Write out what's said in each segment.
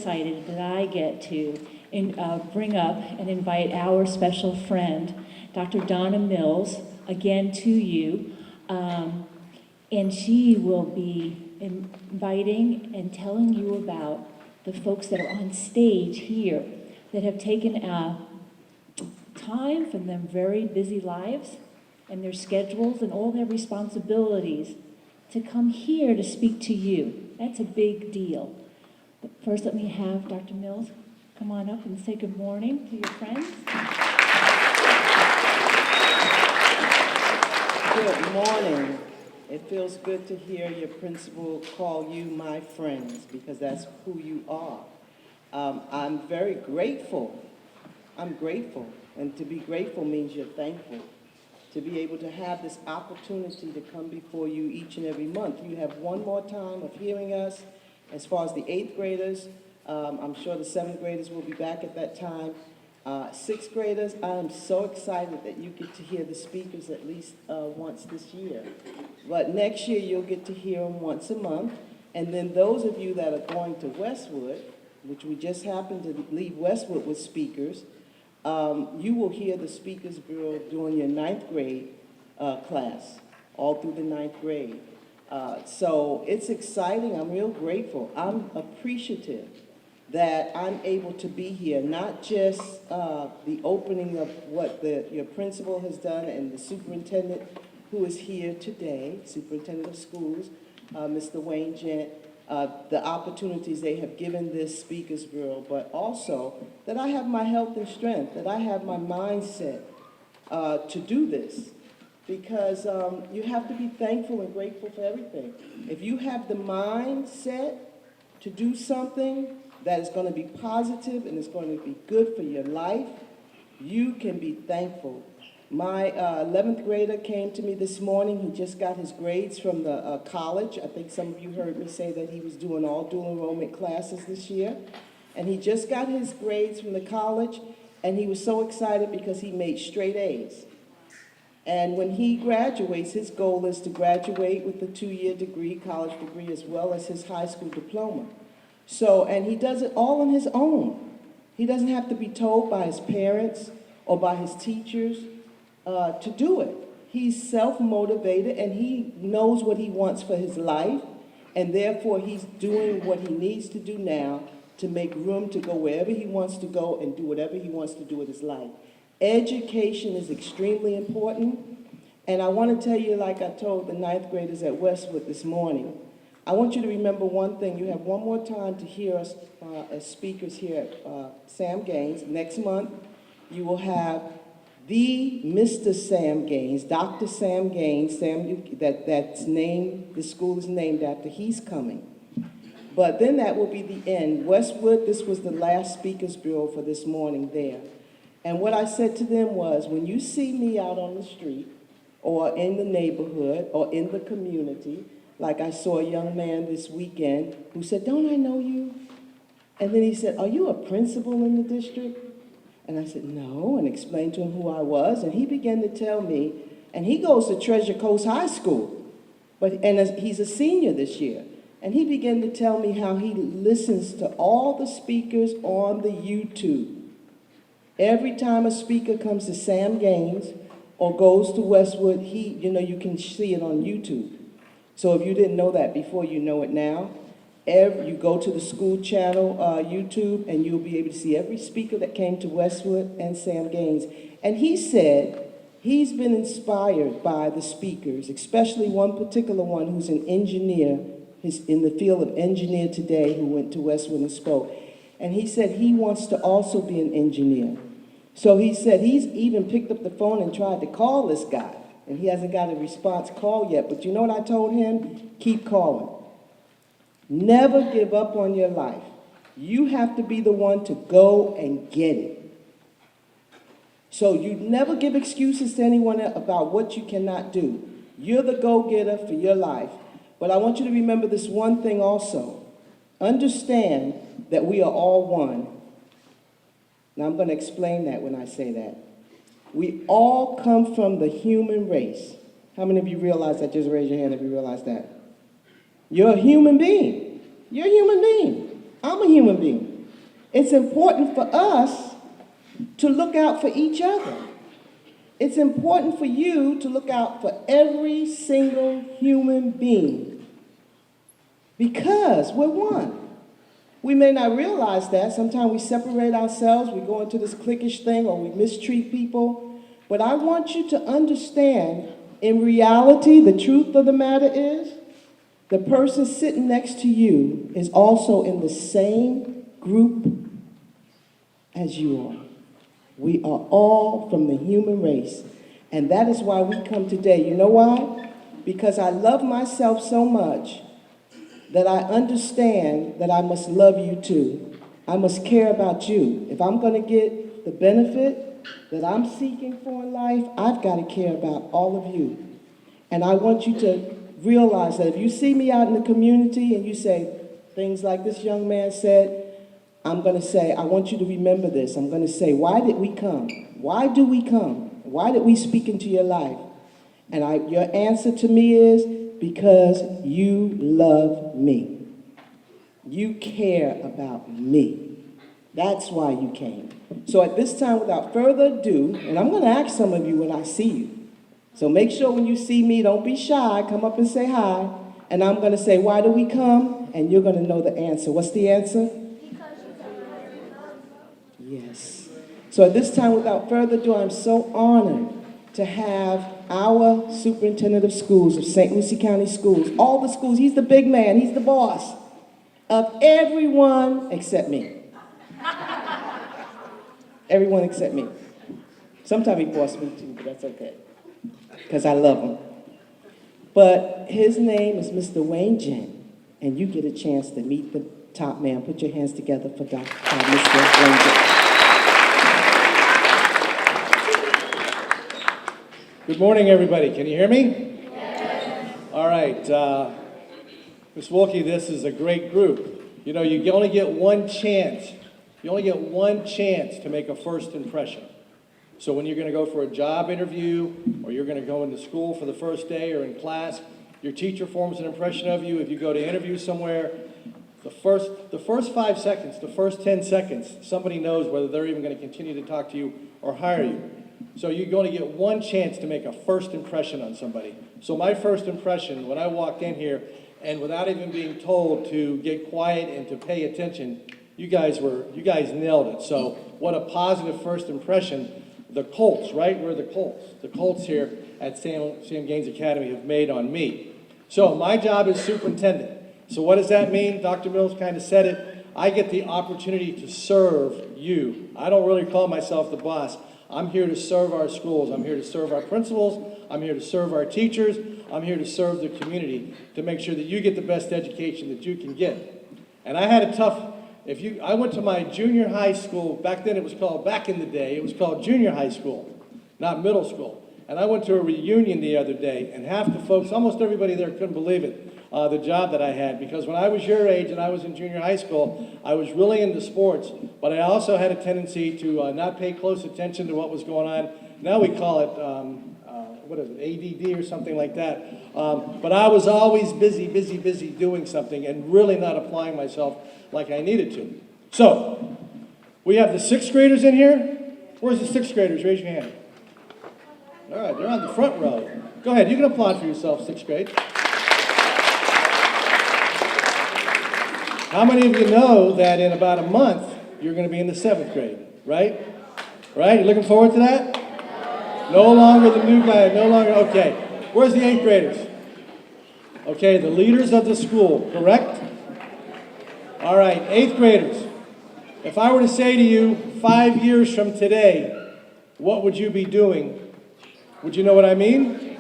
excited that I get to bring up and invite our special friend, Dr. Donna Mills, again to you. And she will be inviting and telling you about the folks that are on stage here that have taken time from their very busy lives and their schedules and all their responsibilities to come here to speak to you. That's a big deal. But first, let me have Dr. Mills come on up and say good morning to your friends. Good morning. It feels good to hear your principal call you my friends, because that's who you are. I'm very grateful. I'm grateful. And to be grateful means you're thankful. To be able to have this opportunity to come before you each and every month. You have one more time of hearing us. As far as the 8th graders, I'm sure the 7th graders will be back at that time. 6th graders, I am so excited that you get to hear the speakers at least once this year. But next year you'll get to hear them once a month. And then those of you that are going to Westwood, which we just happened to leave Westwood with speakers, you will hear the Speakers Bureau during your 9th grade class, all through the 9th grade. So it's exciting. I'm real grateful. I'm appreciative that I'm able to be here, not just the opening of what your principal has done and the superintendent who is here today, superintendent of schools, Mr. Wayne Gent, the opportunities they have given this Speakers Bureau, but also that I have my health and strength, that I have my mindset to do this. Because you have to be thankful and grateful for everything. If you have the mindset to do something that is going to be positive and is going to be good for your life, you can be thankful. My 11th grader came to me this morning. He just got his grades from the college. I think some of you heard me say that he was doing all dual enrollment classes this year. And he just got his grades from the college, and he was so excited because he made straight A's. And when he graduates, his goal is to graduate with a 2-year degree, college degree, as well as his high school diploma. So, and he does it all on his own. He doesn't have to be told by his parents or by his teachers to do it. He's self-motivated, and he knows what he wants for his life, and therefore he's doing what he needs to do now to make room to go wherever he wants to go and do whatever he wants to do with his life. Education is extremely important, and I want to tell you, like I told the 9th graders at Westwood this morning, I want you to remember one thing. You have one more time to hear us as speakers here at Sam Gaines. Next month, you will have the Mr. Sam Gaines, Dr. Sam Gaines, that's named, the school is named after, he's coming. But then that will be the end. Westwood, this was the last Speakers Bureau for this morning there. And what I said to them was, when you see me out on the street or in the neighborhood or in the community, like I saw a young man this weekend who said, "Don't I know you?" And then he said, "Are you a principal in the district?" And I said, "No," and explained to him who I was. And he began to tell me, and he goes to Treasure Coast High School, and he's a senior this year. And he began to tell me how he listens to all the speakers on the YouTube. Every time a speaker comes to Sam Gaines or goes to Westwood, you can see it on YouTube. So if you didn't know that before, you know it now. You go to the school channel YouTube, and you'll be able to see every speaker that came to Westwood and Sam Gaines. And he said he's been inspired by the speakers, especially one particular one who's an engineer, he's in the field of engineer today, who went to Westwood and spoke. And he said he wants to also be an engineer. So he said he's even picked up the phone and tried to call this guy. And he hasn't got a response call yet. But you know what I told him? Keep calling. Never give up on your life. You have to be the one to go and get it. So you never give excuses to anyone about what you cannot do. You're the go-getter for your life. But I want you to remember this one thing also. Understand that we are all one. Now I'm going to explain that when I say that. We all come from the human race. How many of you realize that? Just raise your hand if you realize that. You're a human being. You're a human being. I'm a human being. It's important for us to look out for each other. It's important for you to look out for every single human being because we're one. We may not realize that. Sometimes we separate ourselves, we go into this cliquish thing, or we mistreat people. But I want you to understand, in reality, the truth of the matter is, the person sitting next to you is also in the same group as you are. We are all from the human race. And that is why we come today. You know why? Because I love myself so much that I understand that I must love you too. I must care about you. If I'm going to get the benefit that I'm seeking for in life, I've got to care about all of you. And I want you to realize that if you see me out in the community and you say things like this young man said, I'm going to say, I want you to remember this. I'm going to say, why did we come? Why do we come? Why did we speak into your life? And your answer to me is, because you love me. You care about me. That's why you came. So at this time, without further ado, and I'm going to ask some of you when I see you. So make sure when you see me, don't be shy. Come up and say hi. And I'm going to say, why do we come? And you're going to know the answer. What's the answer? Yes. So at this time, without further ado, I'm so honored to have our superintendent of schools of St. Lucie County Schools, all the schools. He's the big man. He's the boss of everyone except me. Everyone except me. Sometimes he boss me too, but that's okay, because I love him. But his name is Mr. Wayne Gent, and you get a chance to meet the top man. Put your hands together for Mr. Wayne Gent. Good morning, everybody. Can you hear me? Yes. All right. Ms. Wilkie, this is a great group. You know, you only get one chance. You only get one chance to make a first impression. So when you're going to go for a job interview, or you're going to go into school for the first day or in class, your teacher forms an impression of you. If you go to interview somewhere, the first 5 seconds, the first 10 seconds, somebody knows whether they're even going to continue to talk to you or hire you. So you're going to get one chance to make a first impression on somebody. So my first impression, when I walked in here, and without even being told to get quiet and to pay attention, you guys nailed it. So what a positive first impression the Colts, right? We're the Colts. The Colts here at Sam Gaines Academy have made on me. So my job is superintendent. So what does that mean? Dr. Mills kind of said it. I get the opportunity to serve you. I don't really call myself the boss. I'm here to serve our schools. I'm here to serve our principals. I'm here to serve our teachers. I'm here to serve the community to make sure that you get the best education that you can get. And I had a tough, I went to my junior high school. Back then it was called, back in the day, it was called junior high school, not middle school. And I went to a reunion the other day, and half the folks, almost everybody there couldn't believe it, the job that I had. Because when I was your age and I was in junior high school, I was really into sports, but I also had a tendency to not pay close attention to what was going on. Now we call it, what is it, ADD or something like that. But I was always busy doing something and really not applying myself like I needed to. So, we have the 6th graders in here. Where's the 6th graders? Raise your hand. All right, they're on the front row. Go ahead, you can applaud for yourself, 6th grade. How many of you know that in about a month, you're going to be in the 7th grade, right? Right? You looking forward to that? No longer the new guy, no longer, okay. Where's the 8th graders? Okay, the leaders of the school, correct? All right, 8th graders. If I were to say to you, 5 years from today, what would you be doing? Would you know what I mean?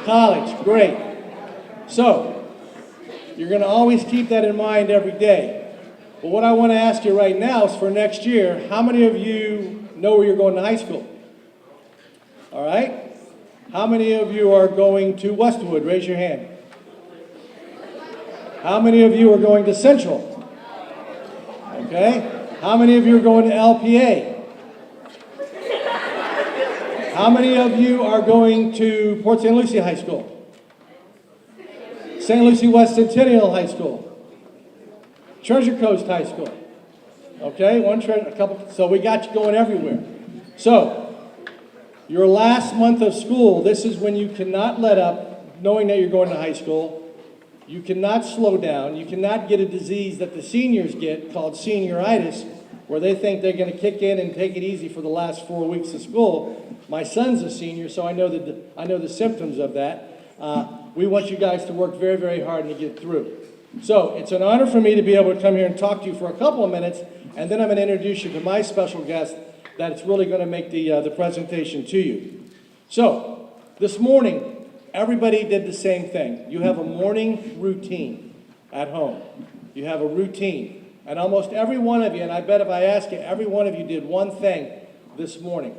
College, great. So, you're going to always keep that in mind every day. But what I want to ask you right now is for next year, how many of you know where you're going to high school? All right? How many of you are going to Westwood? Raise your hand. How many of you are going to Central? Okay. How many of you are going to LPA? How many of you are going to Port St. Lucie High School? St. Lucie West Centennial High School? Treasure Coast High School? Okay, one treasure, a couple, so we got you going everywhere. So, your last month of school, this is when you cannot let up, knowing that you're going to high school. You cannot slow down. You cannot get a disease that the seniors get called senioritis, where they think they're going to kick in and take it easy for the last 4 weeks of school. My son's a senior, so I know the symptoms of that. We want you guys to work very, very hard and to get through. So it's an honor for me to be able to come here and talk to you for a couple of minutes, and then I'm going to introduce you to my special guest that's really going to make the presentation to you. So this morning, everybody did the same thing. You have a morning routine at home. You have a routine. And almost every one of you, and I bet if I ask you, every one of you did one thing this morning.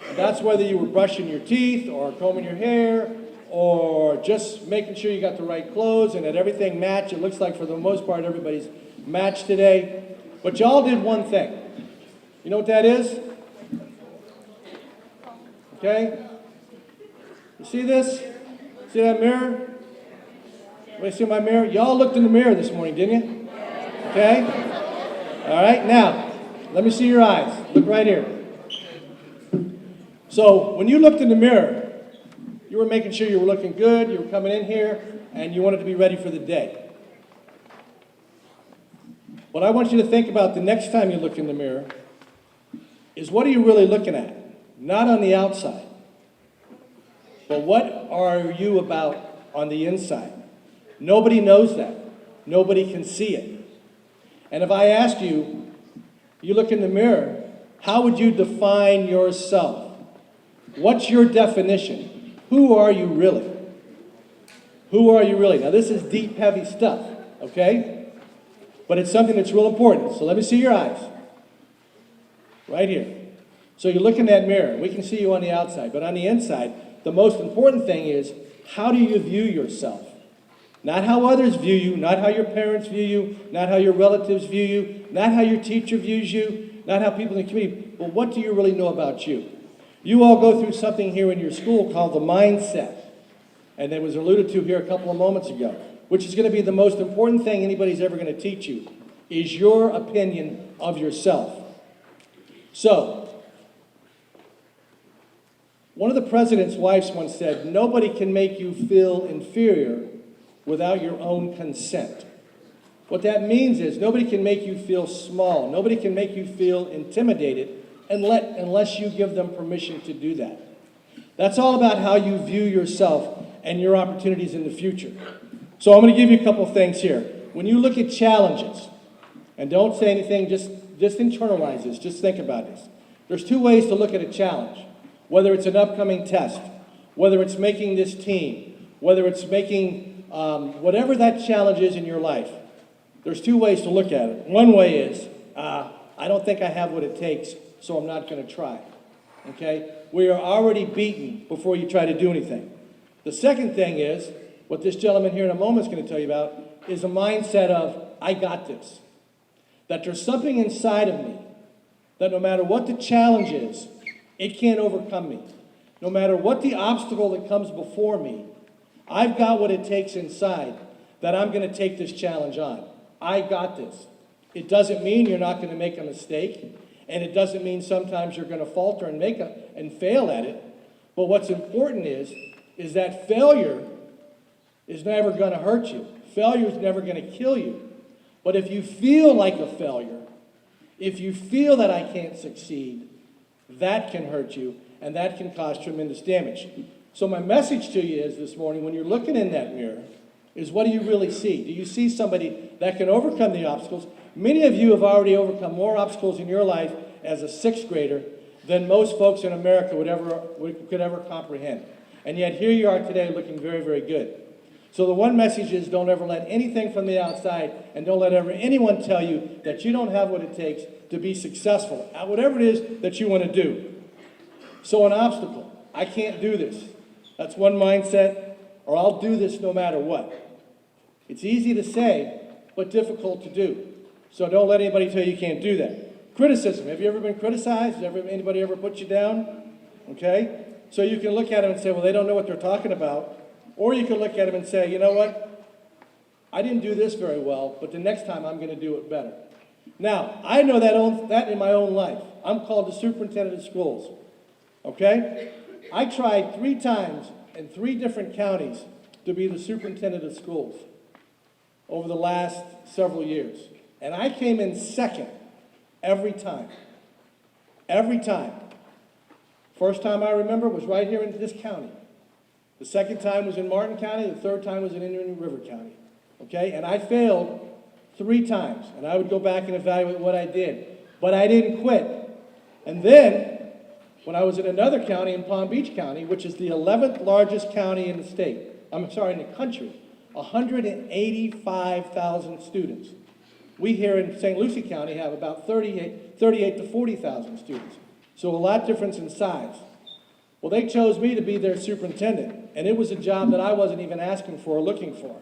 And that's whether you were brushing your teeth or combing your hair or just making sure you got the right clothes and that everything matched. It looks like for the most part everybody's matched today. But y'all did one thing. You know what that is? Okay? You see this? See that mirror? Everybody see my mirror? Y'all looked in the mirror this morning, didn't you? Okay? All right, now, let me see your eyes. Look right here. So, when you looked in the mirror, you were making sure you were looking good, you were coming in here, and you wanted to be ready for the day. What I want you to think about the next time you look in the mirror is, what are you really looking at? Not on the outside, but what are you about on the inside? Nobody knows that. Nobody can see it. And if I asked you, you look in the mirror, how would you define yourself? What's your definition? Who are you really? Who are you really? Now this is deep, heavy stuff, okay? But it's something that's real important. So let me see your eyes. Right here. So you look in that mirror. We can see you on the outside, but on the inside, the most important thing is, how do you view yourself? Not how others view you, not how your parents view you, not how your relatives view you, not how your teacher views you, not how people in the community, but what do you really know about you? You all go through something here in your school called the mindset, and it was alluded to here a couple of moments ago, which is going to be the most important thing anybody's ever going to teach you, is your opinion of yourself. So, one of the president's wives once said, nobody can make you feel inferior without your own consent. What that means is nobody can make you feel small. Nobody can make you feel intimidated unless you give them permission to do that. That's all about how you view yourself and your opportunities in the future. So I'm going to give you a couple of things here. When you look at challenges, and don't say anything, just internalize this, just think about this. There's two ways to look at a challenge. Whether it's an upcoming test, whether it's making this team, whether it's making whatever that challenge is in your life, there's two ways to look at it. One way is, I don't think I have what it takes, so I'm not going to try. Okay? We are already beaten before you try to do anything. The second thing is, what this gentleman here in a moment is going to tell you about, is a mindset of, I got this. That there's something inside of me that no matter what the challenge is, it can't overcome me. No matter what the obstacle that comes before me, I've got what it takes inside that I'm going to take this challenge on. I got this. It doesn't mean you're not going to make a mistake, and it doesn't mean sometimes you're going to falter and fail at it. But what's important is that failure is never going to hurt you. Failure is never going to kill you. But if you feel like a failure, if you feel that I can't succeed, that can hurt you, and that can cause tremendous damage. So my message to you is this morning, when you're looking in that mirror, is what do you really see? Do you see somebody that can overcome the obstacles? Many of you have already overcome more obstacles in your life as a sixth grader than most folks in America could ever comprehend. And yet here you are today looking very, very good. So the one message is, don't ever let anything from the outside, and don't let ever anyone tell you that you don't have what it takes to be successful at whatever it is that you want to do. So an obstacle, I can't do this. That's one mindset, or I'll do this no matter what. It's easy to say, but difficult to do. So don't let anybody tell you you can't do that. Criticism, have you ever been criticized? Has anybody ever put you down? Okay? So you can look at them and say, well, they don't know what they're talking about. Or you can look at them and say, you know what? I didn't do this very well, but the next time I'm going to do it better. Now, I know that in my own life. I'm called the superintendent of schools, okay? I tried 3 times in 3 different counties to be the superintendent of schools over the last several years. And I came in second every time. Every time. First time I remember was right here in this county. The second time was in Martin County. The third time was in Indian River County. Okay? And I failed 3 times. And I would go back and evaluate what I did. But I didn't quit. And then, when I was in another county, in Palm Beach County, which is the 11th largest county in the state, in the country, 185,000 students. We here in St. Lucie County have about 38 to 40,000 students. So a lot difference in size. Well, they chose me to be their superintendent, and it was a job that I wasn't even asking for or looking for.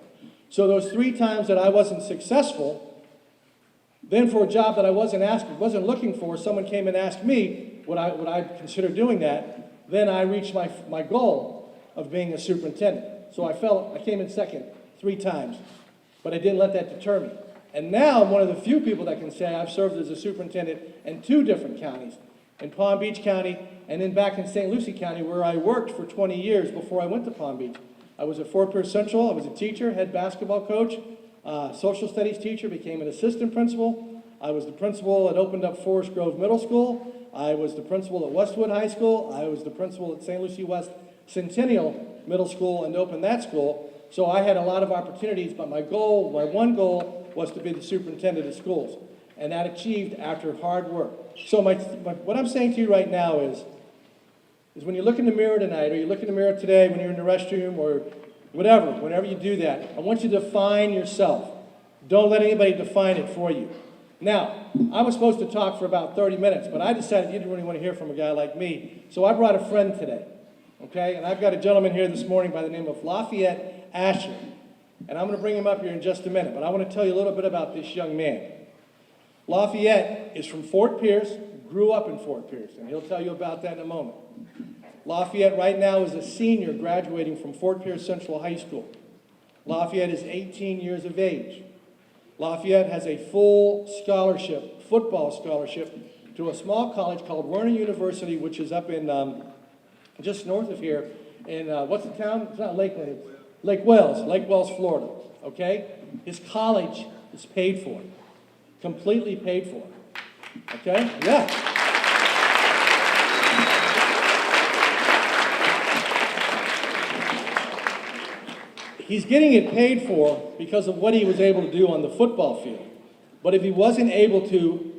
So those 3 times that I wasn't successful, then for a job that I wasn't looking for, someone came and asked me would I consider doing that. Then I reached my goal of being a superintendent. So I came in second 3 times, but I didn't let that deter me. And now I'm one of the few people that can say I've served as a superintendent in 2 different counties, in Palm Beach County and then back in St. Lucie County, where I worked for 20 years before I went to Palm Beach. I was at Fort Pierce Central. I was a teacher, head basketball coach, social studies teacher, became an assistant principal. I was the principal that opened up Forest Grove Middle School. I was the principal at Westwood High School. I was the principal at St. Lucie West Centennial Middle School and opened that school. So I had a lot of opportunities, but my one goal was to be the superintendent of schools. And that achieved after hard work. So what I'm saying to you right now is when you look in the mirror tonight, or you look in the mirror today when you're in the restroom, or whatever, whenever you do that, I want you to define yourself. Don't let anybody define it for you. Now, I was supposed to talk for about 30 minutes, but I decided you didn't really want to hear from a guy like me, so I brought a friend today, okay? And I've got a gentleman here this morning by the name of Lafayette Ashley, and I'm going to bring him up here in just a minute, but I want to tell you a little bit about this young man. Lafayette is from Fort Pierce, grew up in Fort Pierce, and he'll tell you about that in a moment. Lafayette right now is a senior graduating from Fort Pierce Central High School. Lafayette is 18 years of age. Lafayette has a full scholarship, football scholarship, to a small college called Werner University, which is up in just north of here in, what's the town? It's not Lakeland, it's Lake Wales, Florida, okay? His college is paid for, completely paid for, okay? Yeah. He's getting it paid for because of what he was able to do on the football field. But if he wasn't able to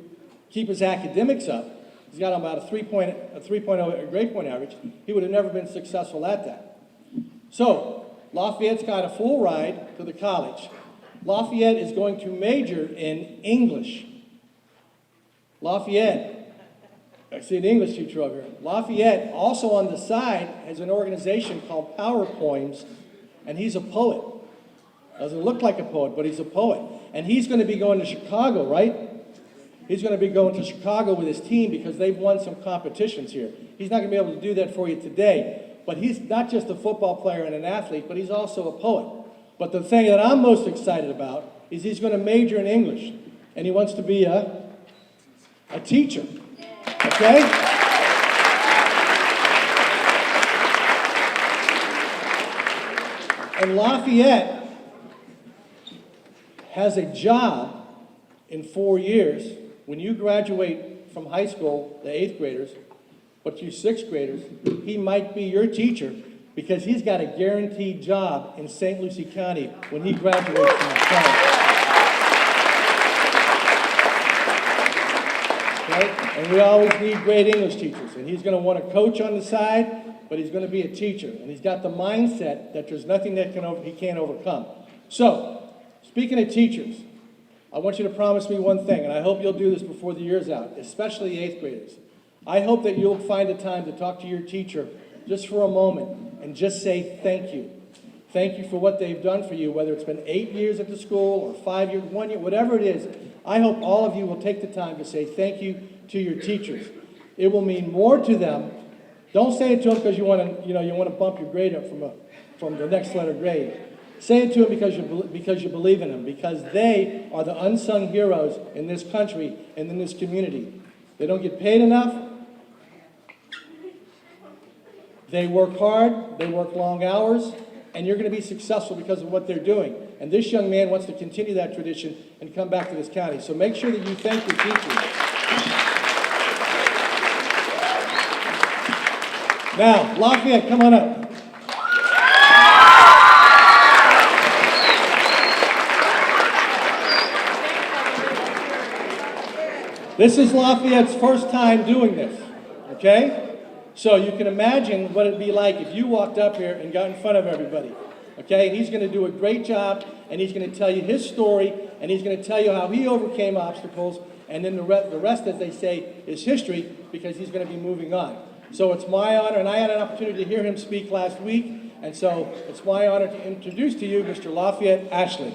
keep his academics up, he's got about a 3.0 grade point average, he would have never been successful at that. So, Lafayette's got a full ride to the college. Lafayette is going to major in English. Lafayette, I see an English teacher over here. Lafayette also on the side has an organization called Power Poems, and he's a poet. Doesn't look like a poet, but he's a poet. And he's going to be going to Chicago, right? He's going to be going to Chicago with his team because they've won some competitions here. He's not going to be able to do that for you today. But he's not just a football player and an athlete, but he's also a poet. But the thing that I'm most excited about is he's going to major in English. And he wants to be a teacher. Okay? And Lafayette has a job in 4 years. When you graduate from high school, the 8th graders, but you 6th graders, he might be your teacher because he's got a guaranteed job in St. Lucie County when he graduates from college. Okay? And we always need great English teachers. And he's going to want to coach on the side, but he's going to be a teacher. And he's got the mindset that there's nothing that he can't overcome. So, speaking of teachers, I want you to promise me one thing, and I hope you'll do this before the year's out, especially 8th graders. I hope that you'll find a time to talk to your teacher just for a moment and just say thank you. Thank you for what they've done for you, whether it's been 8 years at the school or 5 years, 1 year, whatever it is. I hope all of you will take the time to say thank you to your teachers. It will mean more to them. Don't say it to them because you want to bump your grade up from the next letter grade. Say it to them because you believe in them, because they are the unsung heroes in this country and in this community. They don't get paid enough. They work hard, they work long hours, and you're going to be successful because of what they're doing. And this young man wants to continue that tradition and come back to this county. So make sure that you thank your teachers. Now, Lafayette, come on up. This is Lafayette's first time doing this, okay? So you can imagine what it'd be like if you walked up here and got in front of everybody, okay? And he's going to do a great job, and he's going to tell you his story, and he's going to tell you how he overcame obstacles, and then the rest, as they say, is history, because he's going to be moving on. So it's my honor, and I had an opportunity to hear him speak last week, and so it's my honor to introduce to you Mr. Lafayette Ashley.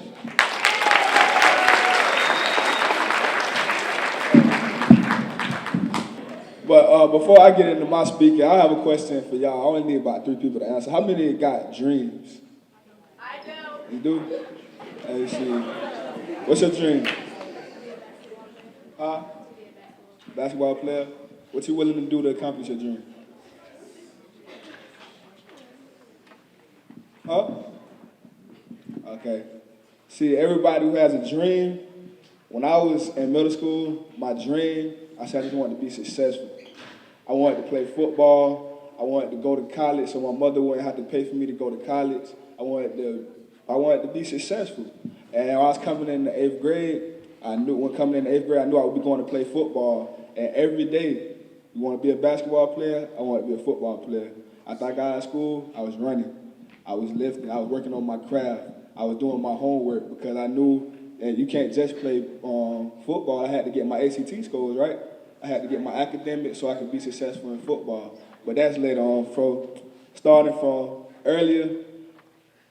But before I get into my speaking, I have a question for y'all. I only need about 3 people to answer. How many got dreams? I do. You do? Let's see. What's your dream? Huh? Basketball player? What you willing to do to accomplish your dream? Huh? Okay. See, everybody who has a dream, when I was in middle school, my dream, I said I just wanted to be successful. I wanted to play football. I wanted to go to college so my mother wouldn't have to pay for me to go to college. I wanted to be successful. And when I was coming in the 8th grade, I knew I would be going to play football. And every day, you want to be a basketball player? I want to be a football player. After I got out of school, I was running. I was lifting. I was working on my craft. I was doing my homework because I knew that you can't just play football. I had to get my ACT scores, right? I had to get my academics so I could be successful in football. But that's later on. Starting from earlier,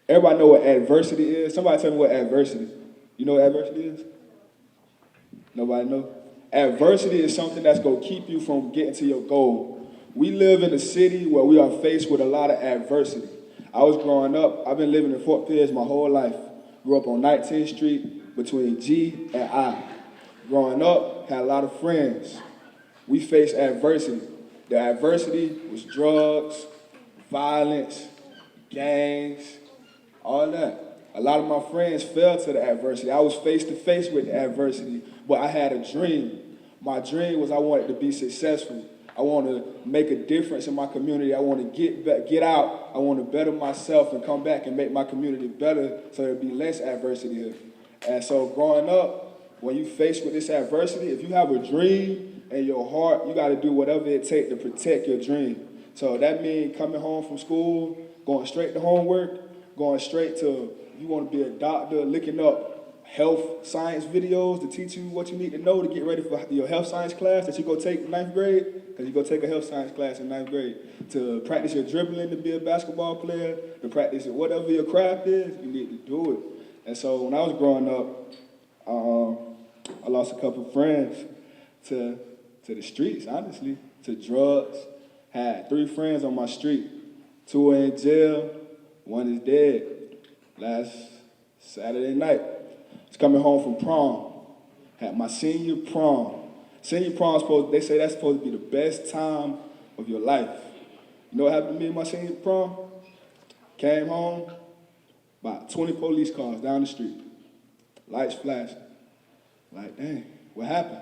everybody know what adversity is? Somebody tell me what adversity. You know what adversity is? Nobody know? Adversity is something that's going to keep you from getting to your goal. We live in a city where we are faced with a lot of adversity. I was growing up, I've been living in Fort Pierce my whole life. Grew up on 19th Street between G and I. Growing up, had a lot of friends. We faced adversity. The adversity was drugs, violence, gangs, all that. A lot of my friends fell to the adversity. I was face to face with the adversity, but I had a dream. My dream was I wanted to be successful. I want to make a difference in my community. I want to get out. I want to better myself and come back and make my community better so there'll be less adversity here. And so growing up, when you faced with this adversity, if you have a dream in your heart, you got to do whatever it takes to protect your dream. So that means coming home from school, going straight to homework, going straight to, you want to be a doctor, looking up health science videos to teach you what you need to know to get ready for your health science class that you go take in 9th grade, because you go take a health science class in 9th grade. To practice your dribbling to be a basketball player, to practice whatever your craft is, you need to do it. And so when I was growing up, I lost a couple friends to the streets, honestly, to drugs. Had 3 friends on my street. 2 are in jail, 1 is dead. Last Saturday night, I was coming home from prom. Had my senior prom. Senior prom, they say that's supposed to be the best time of your life. You know what happened to me in my senior prom? Came home, about 20 police cars down the street. Lights flashing. Like, dang, what happened?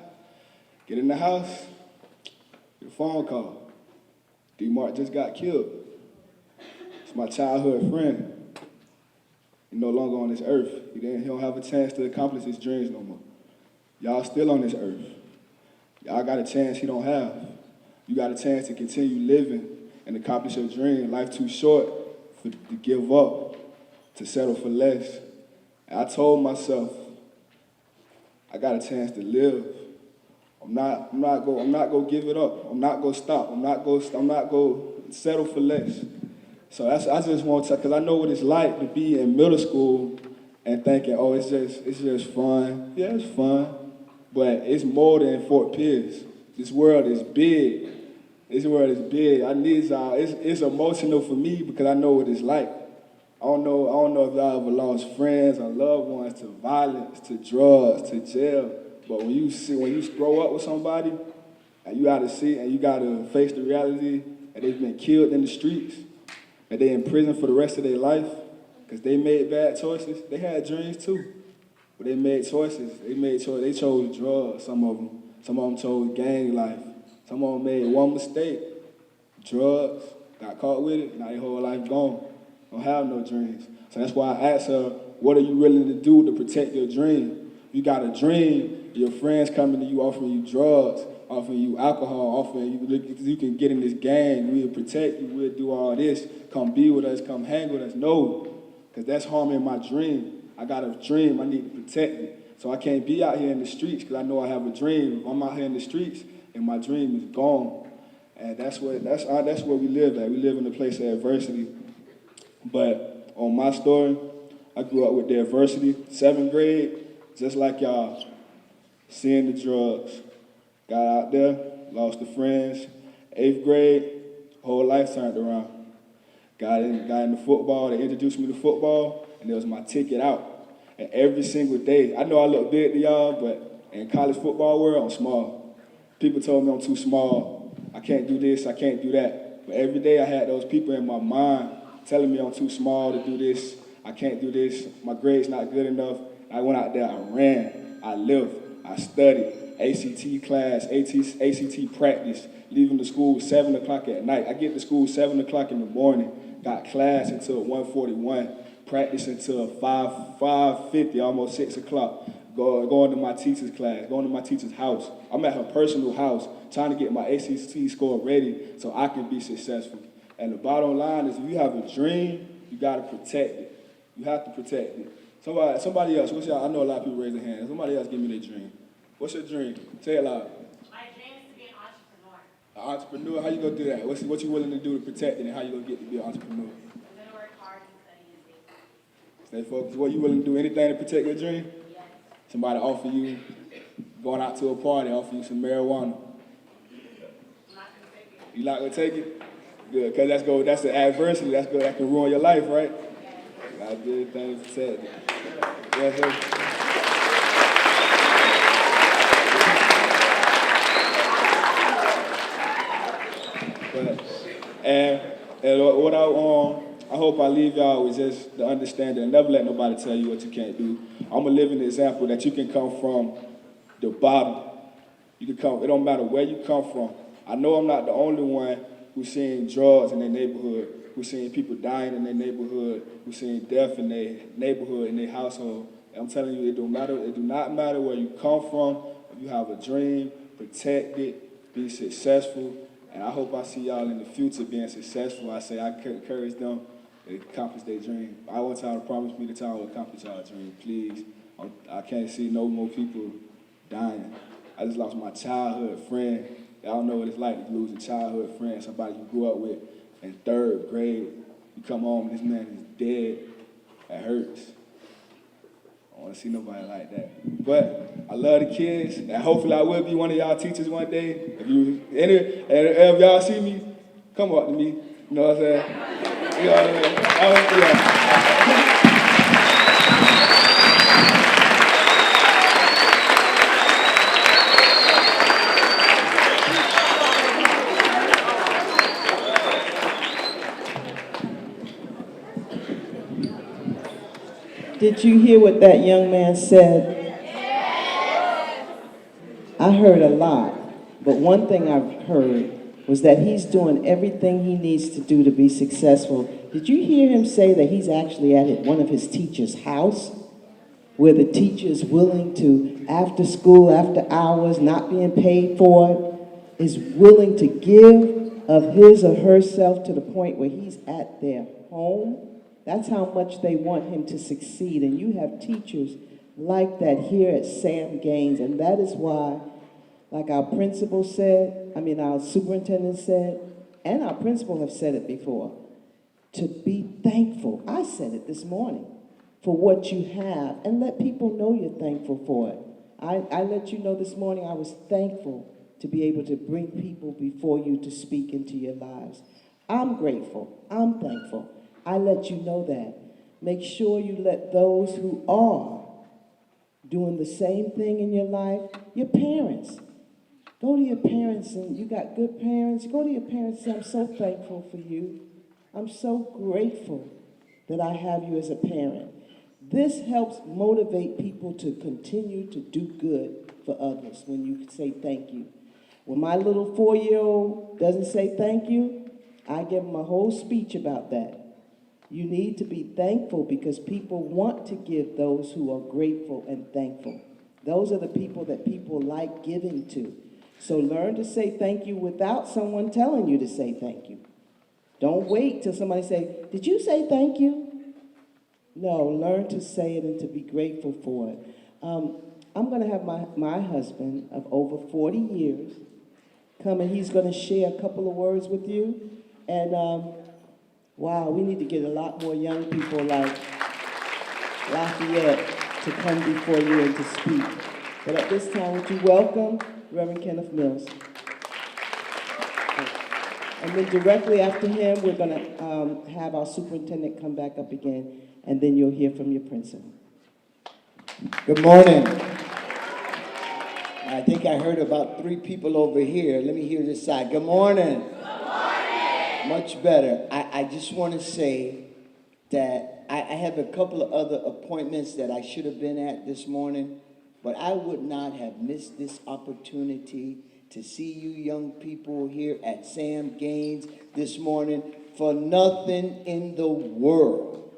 Get in the house, get a phone call. D-Mark just got killed. It's my childhood friend. He's no longer on this earth. He don't have a chance to accomplish his dreams no more. Y'all still on this earth. Y'all got a chance he don't have. You got a chance to continue living and accomplish your dream. Life too short to give up, to settle for less. And I told myself, I got a chance to live. I'm not gonna give it up. I'm not gonna stop. I'm not gonna settle for less. So I just want to, because I know what it's like to be in middle school and thinking, oh, it's just fun. Yeah, it's fun, but it's more than Fort Pierce. This world is big. This world is big. I need y'all. It's emotional for me because I know what it's like. I don't know if y'all ever lost friends or loved ones to violence, to drugs, to jail. But when you grow up with somebody, and you gotta see and you gotta face the reality that they've been killed in the streets, that they're in prison for the rest of their life, because they made bad choices. They had dreams too, but they made choices. They chose drugs, some of them. Some of them chose gang life. Some of them made one mistake, drugs, got caught with it, now their whole life gone. Don't have no dreams. So that's why I asked her, what are you willing to do to protect your dream? You got a dream, your friends coming to you offering you drugs, offering you alcohol, offering you can get in this gang, we'll protect you, we'll do all this, come be with us, come hang with us. No, because that's harming my dream. I got a dream, I need to protect it. So I can't be out here in the streets because I know I have a dream. If I'm out here in the streets and my dream is gone, and that's where we live at. We live in a place of adversity. But on my story, I grew up with the adversity. 7th grade, just like y'all, seeing the drugs. Got out there, lost the friends. 8th grade, whole life turned around. Got into football, they introduced me to football, and it was my ticket out. And every single day, I know I look big to y'all, but in college football world, I'm small. People told me I'm too small. I can't do this, I can't do that. But every day I had those people in my mind telling me I'm too small to do this, I can't do this, my grade's not good enough. I went out there, I ran, I lived, I studied, ACT class, ACT practice, leaving the school 7 o'clock at night. I get to school 7 o'clock in the morning, got class until 1:41, practice until 5:50, almost 6 o'clock, going to my teacher's class, going to my teacher's house. I'm at her personal house, trying to get my ACT score ready so I can be successful. And the bottom line is, if you have a dream, you gotta protect it. You have to protect it. Somebody else, I know a lot of people raise their hands. Somebody else give me their dream. What's your dream? Say it loud. My dream is to be an entrepreneur. An entrepreneur, how you gonna do that? What you willing to do to protect it, and how you gonna get to be an entrepreneur? I'm gonna work hard and study and stay focused. Stay focused. What, you willing to do anything to protect your dream? Yes. Somebody offer you, going out to a party, offer you some marijuana. I'm not gonna take it. You not gonna take it? Good, because that's the adversity, that can ruin your life, right? You gotta do anything to protect it. Yes, sir. And what I hope I leave y'all with just the understanding and never let nobody tell you what you can't do. I'm a living example that you can come from the bottom. It don't matter where you come from. I know I'm not the only one who's seeing drugs in their neighborhood, who's seeing people dying in their neighborhood, who's seeing death in their neighborhood, in their household. And I'm telling you, it do not matter where you come from. If you have a dream, protect it, be successful. And I hope I see y'all in the future being successful. I encourage them to accomplish their dream. I want y'all to promise me that y'all will accomplish y'all dream, please. I can't see no more people dying. I just lost my childhood friend. I don't know what it's like to lose a childhood friend, somebody you grew up with in 3rd grade. You come home and this man is dead. That hurts. I don't want to see nobody like that. But I love the kids, and hopefully I will be one of y'all teachers one day. If y'all see me, come up to me. You know what I'm saying? You know what I mean? Did you hear what that young man said? I heard a lot, but one thing I've heard was that he's doing everything he needs to do to be successful. Did you hear him say that he's actually at one of his teacher's house, where the teacher is willing to, after school, after hours, not being paid for it, is willing to give of his or herself to the point where he's at their home? That's how much they want him to succeed. And you have teachers like that here at Sam Gaines. And that is why, like our principal said, our superintendent said, and our principal have said it before, to be thankful. I said it this morning, for what you have, and let people know you're thankful for it. I let you know this morning I was thankful to be able to bring people before you to speak into your lives. I'm grateful. I'm thankful. I let you know that. Make sure you let those who are doing the same thing in your life, your parents. Go to your parents, and you got good parents. Go to your parents and say, I'm so thankful for you. I'm so grateful that I have you as a parent. This helps motivate people to continue to do good for others when you say thank you. When my little 4-year-old doesn't say thank you, I give him a whole speech about that. You need to be thankful because people want to give those who are grateful and thankful. Those are the people that people like giving to. So learn to say thank you without someone telling you to say thank you. Don't wait till somebody say, did you say thank you? No, learn to say it and to be grateful for it. I'm going to have my husband of over 40 years come, and he's going to share a couple of words with you. And wow, we need to get a lot more young people like Lafayette to come before you and to speak. But at this time, would you welcome Reverend Kenneth Mills? And then directly after him, we're going to have our superintendent come back up again, and then you'll hear from your principal. Good morning. I think I heard about 3 people over here. Let me hear this side. Good morning. Good morning. Much better. I just want to say that I have a couple of other appointments that I should have been at this morning, but I would not have missed this opportunity to see you young people here at Sam Gaines this morning for nothing in the world.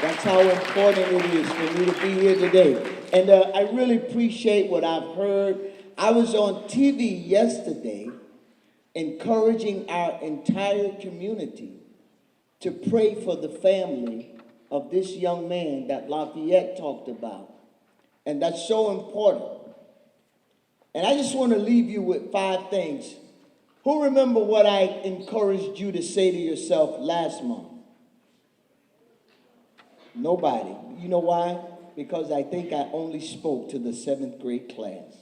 That's how important it is for me to be here today. And I really appreciate what I've heard. I was on TV yesterday encouraging our entire community to pray for the family of this young man that Lafayette talked about. And that's so important. And I just want to leave you with 5 things. Who remember what I encouraged you to say to yourself last month? Nobody. You know why? Because I think I only spoke to the 7th grade class.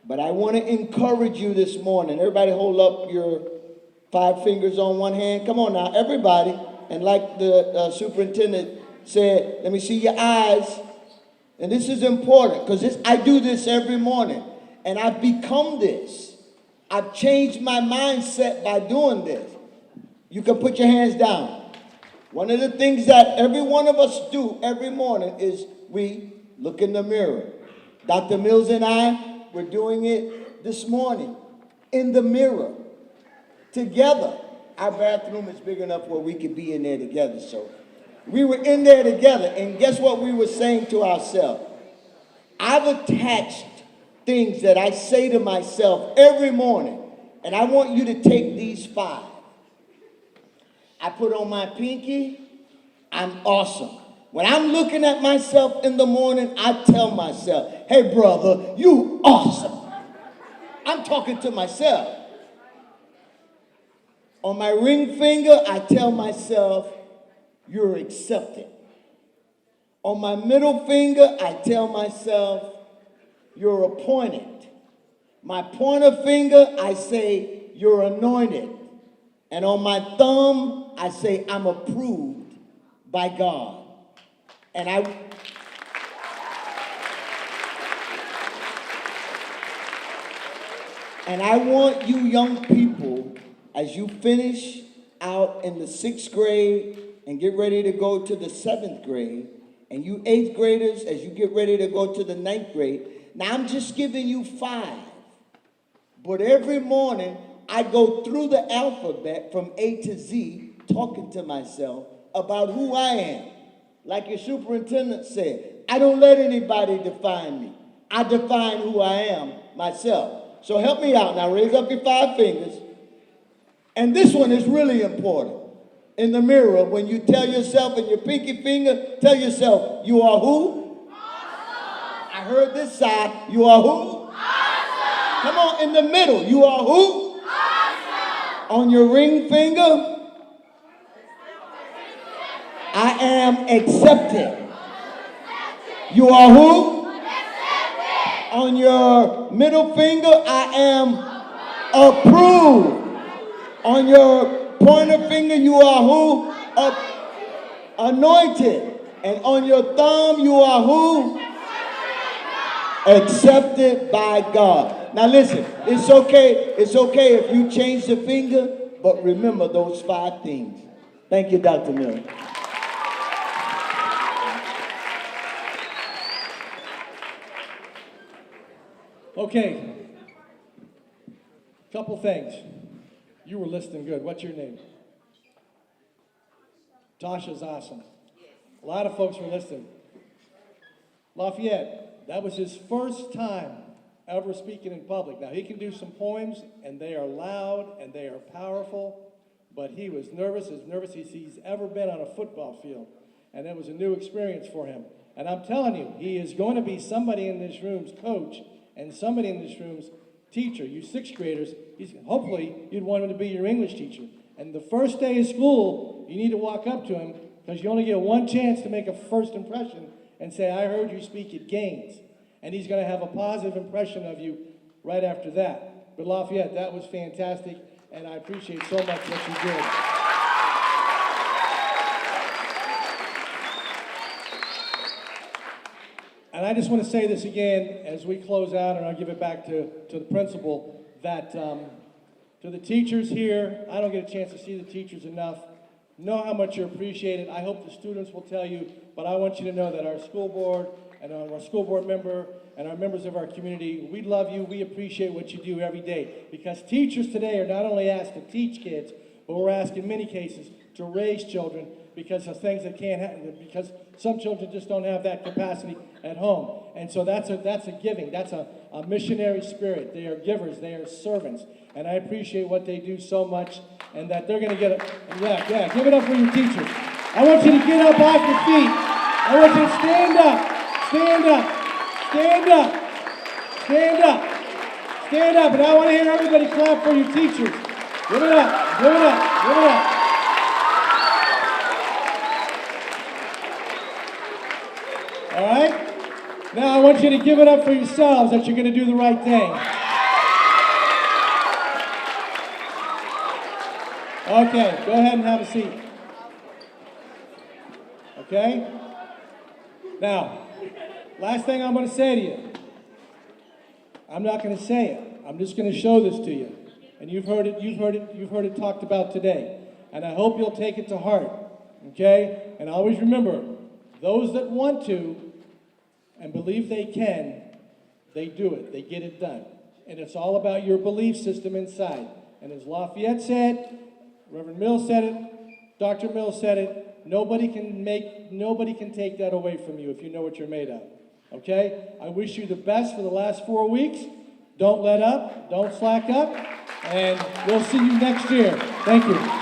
But I want to encourage you this morning. Everybody hold up your 5 fingers on one hand. Come on now, everybody. And like the superintendent said, let me see your eyes. And this is important because I do this every morning. And I've become this. I've changed my mindset by doing this. You can put your hands down. One of the things that every one of us do every morning is we look in the mirror. Dr. Mills and I were doing it this morning in the mirror together. Our bathroom is big enough where we could be in there together. So we were in there together, and guess what we were saying to ourselves? I've attached things that I say to myself every morning, and I want you to take these 5. I put on my pinky, I'm awesome. When I'm looking at myself in the morning, I tell myself, hey brother, you awesome. I'm talking to myself. On my ring finger, I tell myself, you're accepted. On my middle finger, I tell myself, you're appointed. My pointer finger, I say, you're anointed. And on my thumb, I say, I'm approved by God. And I want you young people, as you finish out in the 6th grade and get ready to go to the 7th grade, and you 8th graders, as you get ready to go to the 9th grade, now I'm just giving you 5. But every morning, I go through the alphabet from A to Z, talking to myself about who I am. Like your superintendent said, I don't let anybody define me. I define who I am myself. So help me out now. Raise up your 5 fingers. And this one is really important. In the mirror, when you tell yourself in your pinky finger, tell yourself, you are who? Awesome. I heard this side. You are who? Awesome. Come on, in the middle. You are who? Awesome. On your ring finger, I am accepted. You are who? Accepted. On your middle finger, I am approved. On your pointer finger, you are who? Anointed. And on your thumb, you are who? Accepted by God. Now listen, it's okay if you change the finger, but remember those 5 things. Thank you, Dr. Miller. Okay. Couple things. You were listening good. What's your name? Tasha's awesome. A lot of folks were listening. Lafayette, that was his first time ever speaking in public. Now, he can do some poems, and they are loud, and they are powerful, but he was nervous, as nervous as he's ever been on a football field, and it was a new experience for him. And I'm telling you, he is going to be somebody in this room's coach and somebody in this room's teacher. You 6th graders, hopefully you'd want him to be your English teacher. And the first day of school, you need to walk up to him, because you only get one chance to make a first impression and say, I heard you speak at Gaines. And he's going to have a positive impression of you right after that. But Lafayette, that was fantastic, and I appreciate so much what you did. And I just want to say this again as we close out, and I'll give it back to the principal, that to the teachers here, I don't get a chance to see the teachers enough. Know how much you appreciate it. I hope the students will tell you, but I want you to know that our school board and our school board member and our members of our community, we love you. We appreciate what you do every day, because teachers today are not only asked to teach kids, but we're asked in many cases to raise children because of things that can't happen, because some children just don't have that capacity at home. And so that's a giving. That's a missionary spirit. They are givers. They are servants. And I appreciate what they do so much, and that they're going to get it. Yeah, give it up for your teachers. I want you to get up off your feet. I want you to stand up. Stand up. Stand up. Stand up. Stand up. And I want to hear everybody clap for your teachers. Give it up. Give it up. Give it up. All right? Now I want you to give it up for yourselves that you're going to do the right thing. Okay, go ahead and have a seat. Okay? Now, last thing I'm going to say to you. I'm not going to say it. I'm just going to show this to you. And you've heard it talked about today. And I hope you'll take it to heart. Okay? And always remember, those that want to and believe they can, they do it. They get it done. And it's all about your belief system inside. And as Lafayette said, Reverend Mills said it, Dr. Mills said it, nobody can take that away from you if you know what you're made of. Okay? I wish you the best for the last 4 weeks. Don't let up. Don't slack up. And we'll see you next year. Thank you.